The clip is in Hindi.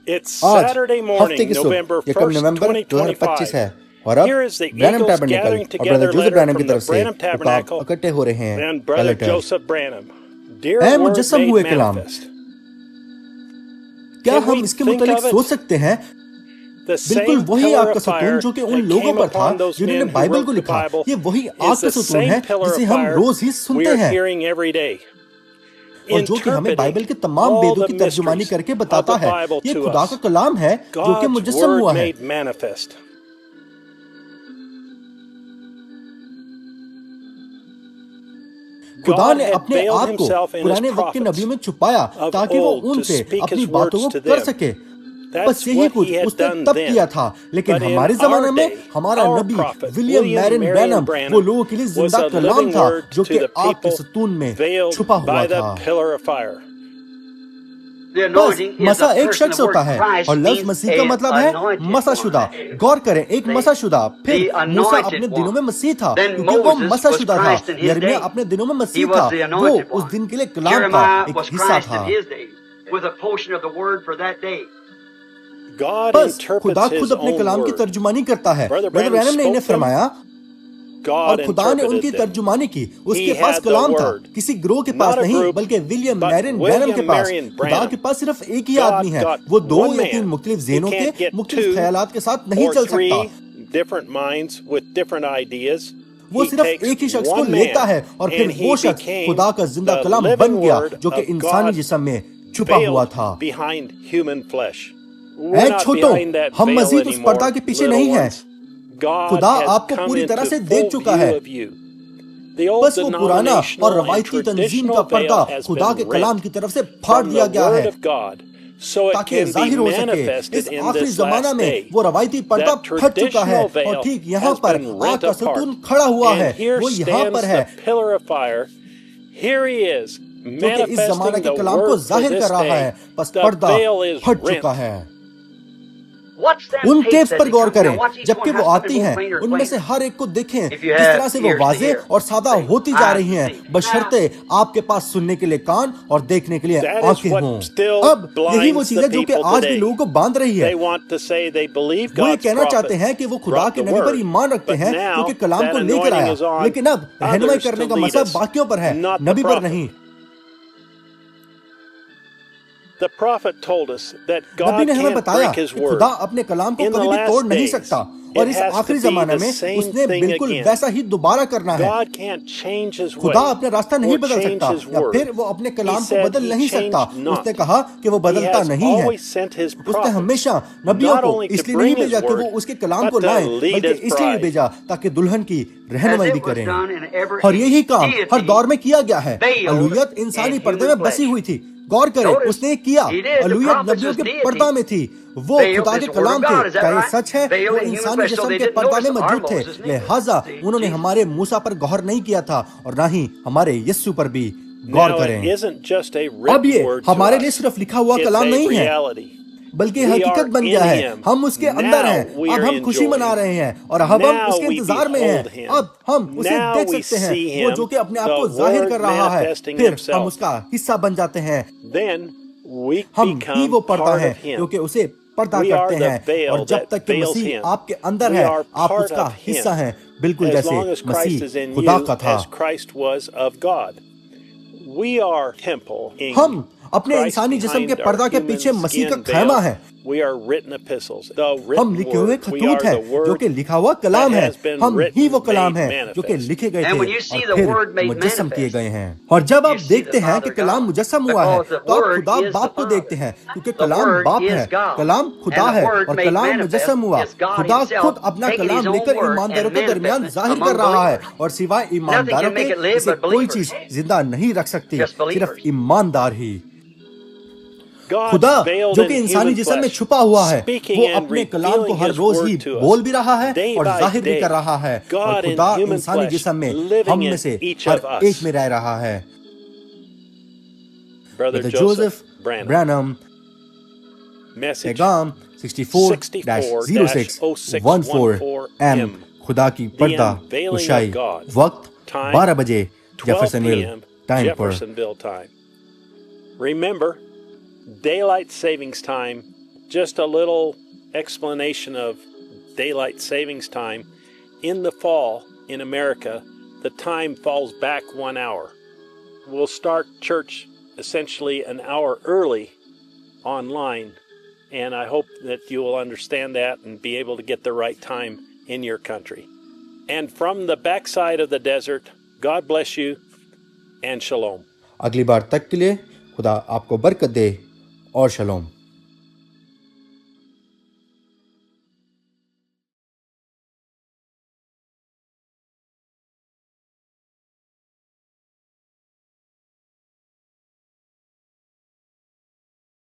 आज हफ्ते की सुबह यकम नवंबर 2025 है और अब ब्रैनम टैबरनेकल और ब्रदर जोसेफ ब्रैनम की तरफ से इकट्ठे हो रहे हैं लेटर। ऐ मुजस्सम हुए कलाम, क्या हम इसके मुतालिक सोच सकते हैं? बिल्कुल वही आग का सतून जो कि उन लोगों पर था जिन्होंने बाइबल को लिखा, ये वही आग का सतून है जिसे हम रोज ही सुनते हैं और जो कि हमें बाइबल के तमाम वेदों की तर्जुमानी करके बताता है। ये खुदा का कलाम है जो कि मुजस्सम हुआ है। खुदा ने अपने आप को पुराने वक्त के नबियों में छुपाया ताकि वो उनसे अपनी बातों को कर सके। बस यही कुछ उसने तब किया था, लेकिन हमारे जमाने में हमारा नबी विलियम मैरियन ब्रैनम वो लोगों के लिए जिंदा कलाम था जो कि आग के सतून में छुपा हुआ था। बस मसा एक शख्स होता है और लफ्ज मसीह का मतलब है मसाशुदा। गौर करें, एक मसाशुदा। फिर मूसा अपने दिनों में मसीह था क्योंकि वो मसाशुदा था। यिर्मयाह अपने दिनों में मसीह था, वो उस दिन के लिए कलाम का एक हिस्सा था। बस खुदा खुद अपने कलाम की तर्जुमानी करता है। ब्रदर ब्रैनम ने इन्हें फरमाया और खुदा ने उनकी तर्जुमानी की। उसके पास कलाम था, किसी ग्रोह के पास नहीं बल्कि विलियम मैरियन ब्रैनम के पास। खुदा के पास सिर्फ एक ही आदमी है, वो दो या तीन मुख्तलिफ ज़हनों के मुख्तलिफ ख्यालात के साथ नहीं चल सकता। वो सिर्फ एक ही शख्स को लेता है और फिर वो शख्स खुदा का जिंदा कलाम बन गया जो कि इंसानी जिस्म में छुपा हुआ था। ऐ छोटो, हम मजीद उस पर्दा के पीछे नहीं हैं। खुदा आपको पूरी तरह से देख चुका है। बस वो पुराना और रवायती तंजीम का पर्दा खुदा के कलाम की तरफ से फाड़ दिया गया है ताकि जाहिर हो सके इस आखिरी जमाना में वो रवायती पर्दा फट चुका है और ठीक यहाँ पर आग का सतून खड़ा हुआ है। वो यहाँ पर है जो कि इस जमाने के कलाम को जाहिर कर रहा है। बस पर्दा फट चुका है। उन टेप्स पर गौर करें जबकि वो आती हैं, उनमें से हर एक को देखें किस तरह से वो वाज़े और सादा होती जा रही हैं, बशर्ते आपके पास सुनने के लिए कान और देखने के लिए आंखें हों। अब यही वो चीज है जो कि आज भी लोगों को बांध रही है। वो ये कहना चाहते हैं कि वो खुदा के नबी पर ईमान रखते हैं क्योंकि कलाम को लेकर आया, लेकिन अब रहनुमाई करने का मसला बाकियों पर है, नबी पर नहीं। नबी ने हमें बताया कि खुदा अपने कलाम को कभी भी तोड़ नहीं सकता और इस आखिरी जमाने में उसने बिल्कुल वैसा ही दोबारा करना है। खुदा अपना रास्ता नहीं बदल सकता या फिर वो अपने कलाम को बदल नहीं सकता। उसने कहा कि वो बदलता नहीं है। उसने हमेशा नबियों को इसलिए नहीं भेजा कि वो उसके कलाम को लाएं, बल्कि इसलिए भेजा ताकि दुल्हन की रहनुमाई भी करें। और यही काम हर दौर में किया गया है। अलूहियत इंसानी पर्दे में बसी हुई थी। गौर करें, उसने किया। अलूहियत नबियों के पर्दा में थी, वो खुदा के कलाम थे। क्या ये सच है? वो इंसानी जिस्म के पर्दा में मौजूद थे, लिहाजा उन्होंने हमारे मूसा पर गौर नहीं किया था और ना ही हमारे यीशु पर भी गौर करें। अब ये हमारे लिए सिर्फ लिखा हुआ कलाम नहीं है बल्कि हकीकत बन गया है। हम उसके अंदर हैं। अब हम खुशी मना रहे हैं और अब हम उसके इंतजार में हैं। अब हम उसे देख सकते हैं, वो जो कि अपने आप को जाहिर कर रहा है। फिर हम उसका हिस्सा बन जाते हैं। हम ही वो पर्दा है जो कि उसे पर्दा करते हैं और जब तक कि मसीह आपके अंदर है आप उसका हिस्सा हैं, बिल्कुल जैसे मसीह खुदा का था। हम अपने इंसानी जिस्म के पर्दा के पीछे मसीह का खैमा है। हम लिखे हुए खतूत हैं जो कि लिखा हुआ कलाम है। हम ही वो कलाम है जो कि लिखे गए थे और फिर मुजस्सम किए गए हैं। और जब आप देखते हैं कि कलाम मुजस्सम हुआ है तो आप खुदा बाप को देखते हैं क्योंकि कलाम बाप है, कलाम खुदा है और कलाम मुजस्सम हुआ। खुदा खुद अपना कलाम लेकर ईमानदारों के दरमियान जाहिर कर रहा है और सिवाय ईमानदारों के इसे कोई चीज जिंदा नहीं रख सकती, सिर्फ ईमानदार ही। खुदा जो कि इंसानी जिस्म में छुपा हुआ है, वो अपने कलाम को हर रोज ही बोल भी रहा है और जाहिर भी कर रहा है। और खुदा इंसानी जिस्म में हम में से हर एक में रह रहा है। ब्रदर जोसेफ ब्रैनम, पैगाम 64-06-14 खुदा की पर्दा कुशाई, वक्त 12 बजे जेफरसनविल टाइम पर। Remember, daylight savings time just a little explanation of daylight savings time. In the fall in America, the time falls back 1 hour. We'll start church essentially an hour early online, and I hope that you will understand that and be able to get the right time in your country. And from the backside of the desert, God bless you and shalom. अगली बार तक के लिए खुदा आपको बरकत दे और शलोम.